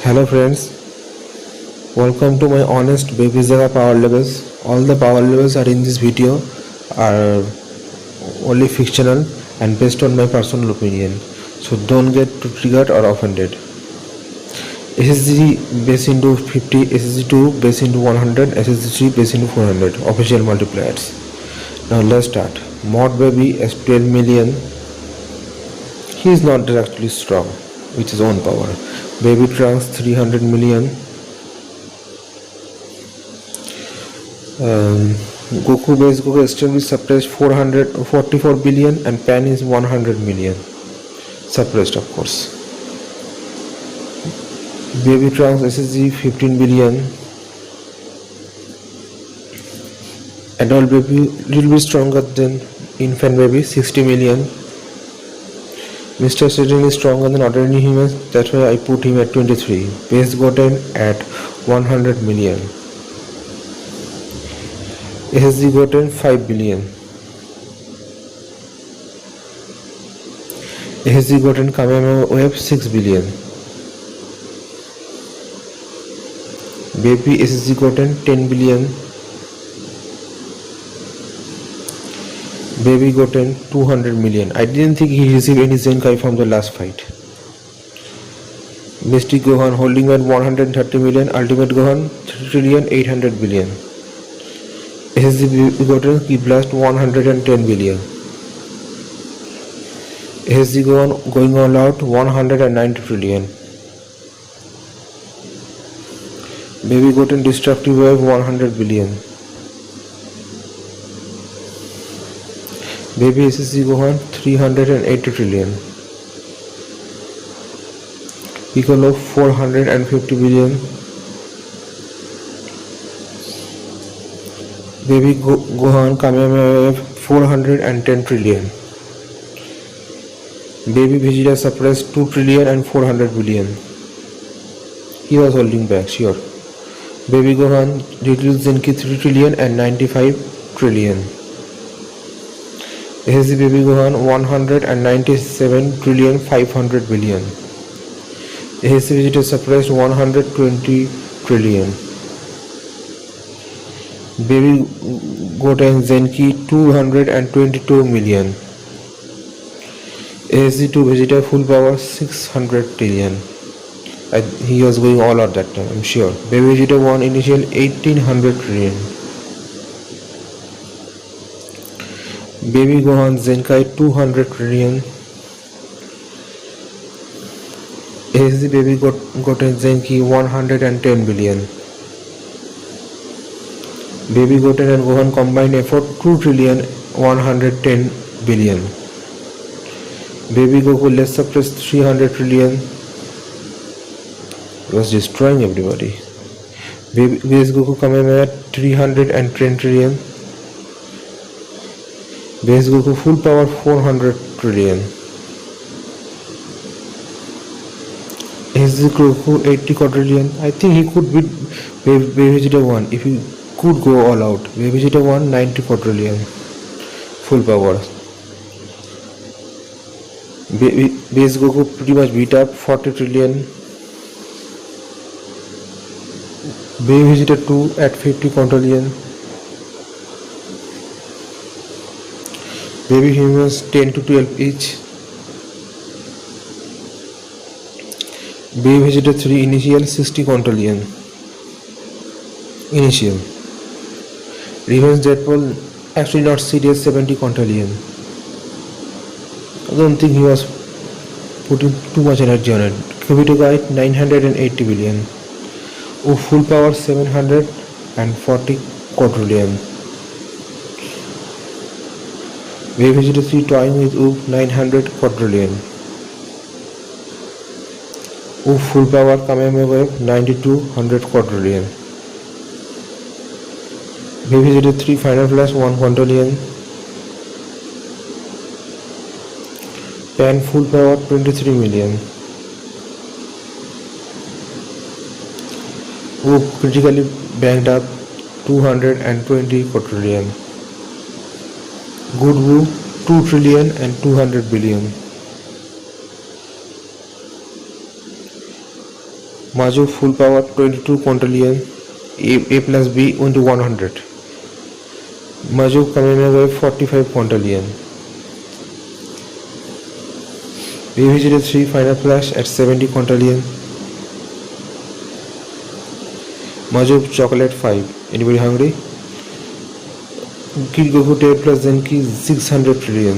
Hello friends, welcome to my honest Baby Zaga power levels. All the power levels are in this video are only fictional and based on my personal opinion. So don't get too triggered or offended. SSG base into 50, SSG2 base into 100, SSG3 base into 400 official multipliers. Now let's start. Mod Baby S12 million. He is not directly strong with his own power. Baby Trunks 300 million. Goku base Goku extremely suppressed 444 billion and Pan is 100 million. Suppressed of course. Baby Trunks SSG 15 billion. Adult baby little bit stronger than infant baby 60 million. Mr. Satan is stronger than ordinary humans, that's why I put him at 23. Base Goten at 100 million. SSG Goten 5 billion. SSG Goten Kamehameha Wave 6 billion. Baby SSG Goten 10 billion. Baby Goten 200 million. I didn't think he received any Zenkai from the last fight. Mystic Gohan holding at 130 million. Ultimate Gohan 3 trillion 800 billion. SSG Baby Goten Ki Blast 110 billion. SSG Gohan going all out 190 trillion. Baby Goten Destructive Wave 100 billion. Baby SSG Gohan 380 trillion. Piccolo 450 billion. Baby Gohan Kamehameha 410 trillion. Baby Vegeta suppressed 2 trillion and 400 billion. He was holding back, sure. Baby Gohan reduced Zenki 3 trillion and 95 trillion. SSG Baby Gohan 197 trillion 500 billion. SSG Vegeta suppressed 120 trillion. Baby Goten Zenki 222 million. SSG2 Vegeta full power 600 trillion. He was going all out that time, I'm sure. Baby Vegeta won initial 1800 trillion. Baby Gohan Zenkai 200 trillion. SSG Baby Goten Zenki 110 billion. Baby Goten and Gohan combined effort 2 trillion 110 billion. Baby Goku less suppressed 300 trillion. He was destroying everybody. Base Goku Kamehameha 310 trillion. Base Goku full power 400 trillion. SSG Goku 80 quadrillion. I think he could beat Baby Vegeta 1 if he could go all out. Baby Vegeta 1 90 quadrillion. Full power. Base Goku pretty much beat up 40 trillion. Baby Vegeta 2 at 50 quadrillion. Baby humans 10 to 12 each. Baby Vegeta 3 initial 60 quadrillion. Initial. Revenge Deadpool actually not serious 70 quadrillion. I don't think he was putting too much energy on it. Kibito Guide 980 billion. Full power 740 quadrillion. Baby Vegeta 3 toying with 900 quadrillion. Full power Kamehameha Wave 9200 quadrillion. Baby Vegeta 3 Final Flash 1 quadrillion. Pan full power 23 million. Critically banked up 220 quadrillion. Good Wu 2 trillion and 200 billion. Maju full power 22 quintillion A plus B into 100. Maju Kamehameha Wave 45 quintillion. BVGD 3 final flash at 70 quintillion. Maju chocolate 5. Anybody hungry? Kid Goku 10 plus Zenki 600 trillion.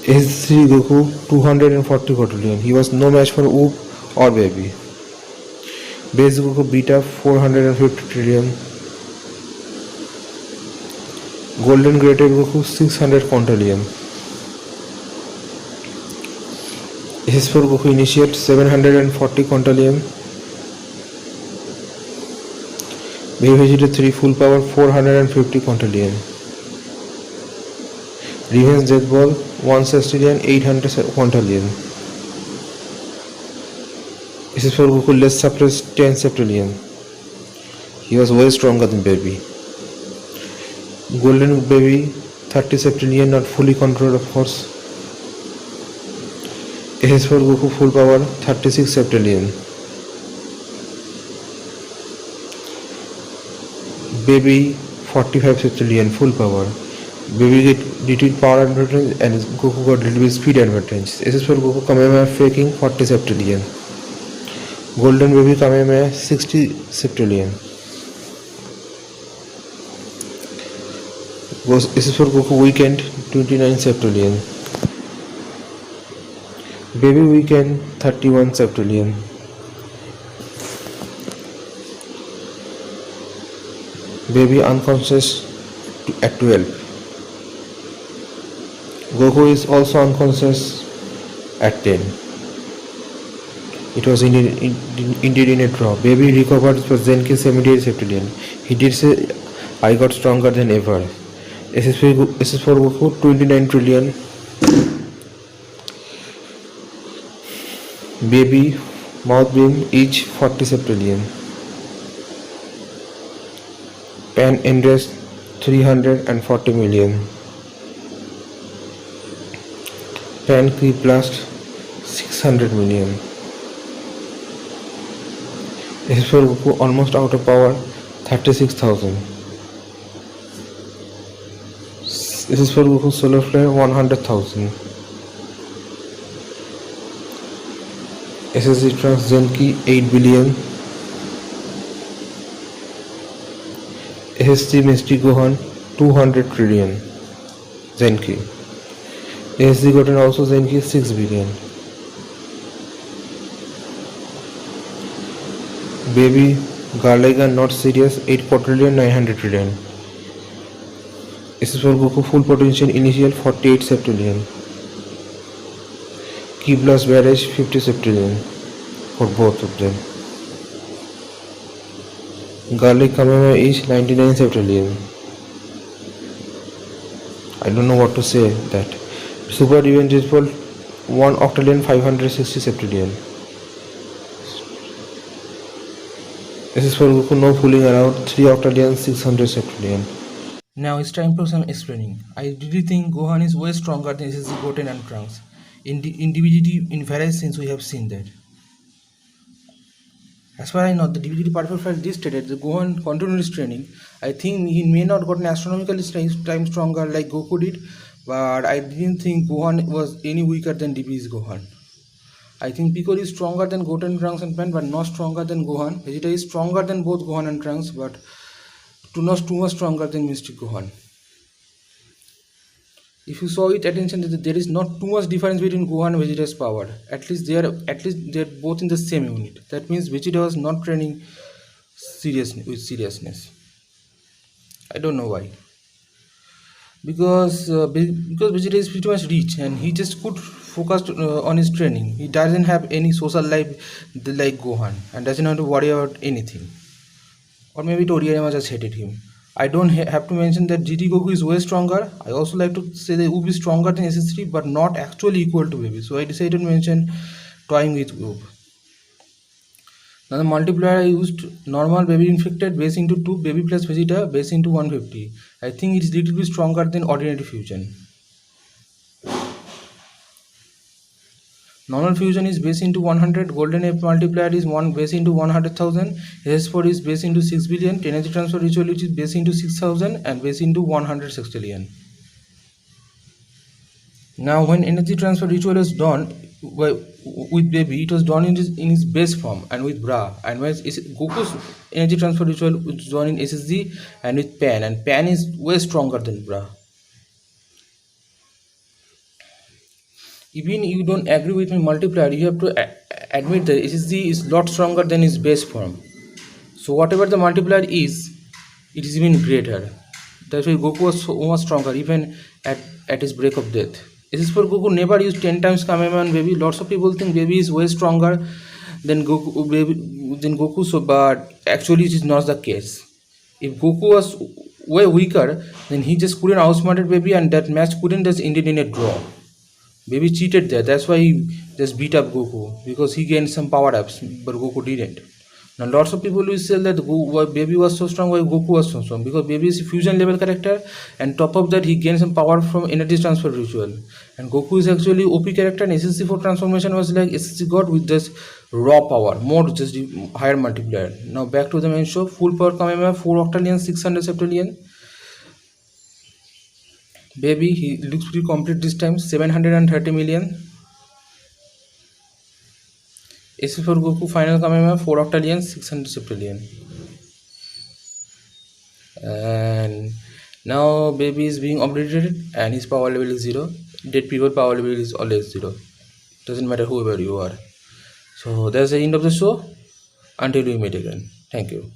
S3 Goku 240 quadrillion. He was no match for Oop or Baby. Base Goku Beta 450 trillion. Golden Graded Goku 600 quintillion. SS4 Goku Initiate 740 quintillion. Baby Vegeta 3 full power 450 quintillion. Revenge Death Ball 1 sextillion 800 quintillion. SS4 Goku less suppressed 10 septillion. He was way stronger than Baby. Golden Baby 30 septillion, not fully controlled of course. SS4 Goku full power 36 septillion. Baby 45 septillion full power. Baby get little power advantage and Goku got little bit speed advantage. SS4 Goku Kamehameha faking 40 septillion. Golden Baby Kamehameha 60 septillion. SS4 Goku Weekend 29 septillion. Baby Weekend 31 septillion. Baby unconscious at 12. Goku is also unconscious at 10. It was indeed in a draw. Baby recovered for Zenki 78 septillion. He did say, I got stronger than ever. SS4 Goku 29 trillion. Baby mouth beam each 40 septillion. Pan Endrest 340 million. Pan Creep Blast 600 million. SS4 Goku almost out of power 36,000. SS4 Goku Solar Flare 100,000. SSD Trunks Zenki 8 billion. SSD Mystic Gohan 200 trillion Zenki. SSD Goten also Zenki 6 billion. Baby Garliga not serious 8 quadrillion 900 trillion. SS4 Goku full potential initial 48 septillion. Ki Blast Barrage 50 septillion for both of them. Garlic Kamehameha each 99 septillion. I don't know what to say that. Super Revenge Ball 1 octillion 560 septillion. SS4 Goku no fooling around 3 octillion 600 septillion. Now it's time for some explaining. I really think Gohan is way stronger than SSD Goten and Trunks. In individuality, in various sense, we have seen that. As far as I know, the DVD Perfect File this stated the Gohan continues training. I think he may not got an astronomical time stronger like Goku did, but I didn't think Gohan was any weaker than DB's Gohan. I think Piccolo is stronger than Goten, Trunks and Pan, but not stronger than Gohan. Vegeta is stronger than both Gohan and Trunks, but not too much stronger than Mystic Gohan. If you saw with attention, that there is not too much difference between Gohan and Vegeta's power. At least they are both in the same unit. That means Vegeta was not training with seriousness. I don't know why. Because Vegeta is pretty much rich and he just could focus on his training. He doesn't have any social life like Gohan and doesn't have to worry about anything. Or maybe Toriyama just hated him. I don't have to mention that GT Goku is way stronger. I also like to say that Oob is stronger than SS3 but not actually equal to Baby. So I decided to mention toying with Oob. Now the multiplier I used normal Baby infected base into 2 Baby plus Vegeta base into 150. I think it is little bit stronger than ordinary fusion. Normal fusion is base into 100, golden ape multiplier is 1 base into 100,000, SS4 is base into 6 billion, energy transfer ritual which is base into 6,000 and base into 100 sextillion. Now when energy transfer ritual is done with baby, it was done in his base form and with bra, and when Goku's energy transfer ritual was done in SSG and with Pan, and Pan is way stronger than bra. Even you don't agree with me multiplier, you have to admit that SSG is lot stronger than his base form. So whatever the multiplier is, it is even greater. That's why Goku was so much stronger even at his break of death. This is for Goku never used 10 times Kamehameha on baby. Lots of people think baby is way stronger than Goku, so but actually it is not the case. If Goku was way weaker, then he just couldn't outsmarted baby, and that match couldn't just ended in a draw. Baby cheated there. That's why he just beat up Goku, because he gained some power ups, but Goku didn't. Now lots of people will say that why baby was so strong, why Goku was so strong, because baby is a fusion level character, and top of that he gained some power from energy transfer ritual, and Goku is actually OP character, and SSC4 transformation was like SSC god with just raw power, more just higher multiplier. Now back to the main show. Full power Kamehameha 4 octillion 600 septillion. Baby, he looks pretty complete this time, 730 million. AC for Goku final Kamehameha 4 octillion 600 septillion. And now baby is being updated and his power level is 0. Dead people power level is always 0. Doesn't matter whoever you are. So that's the end of the show. Until we meet again. Thank you.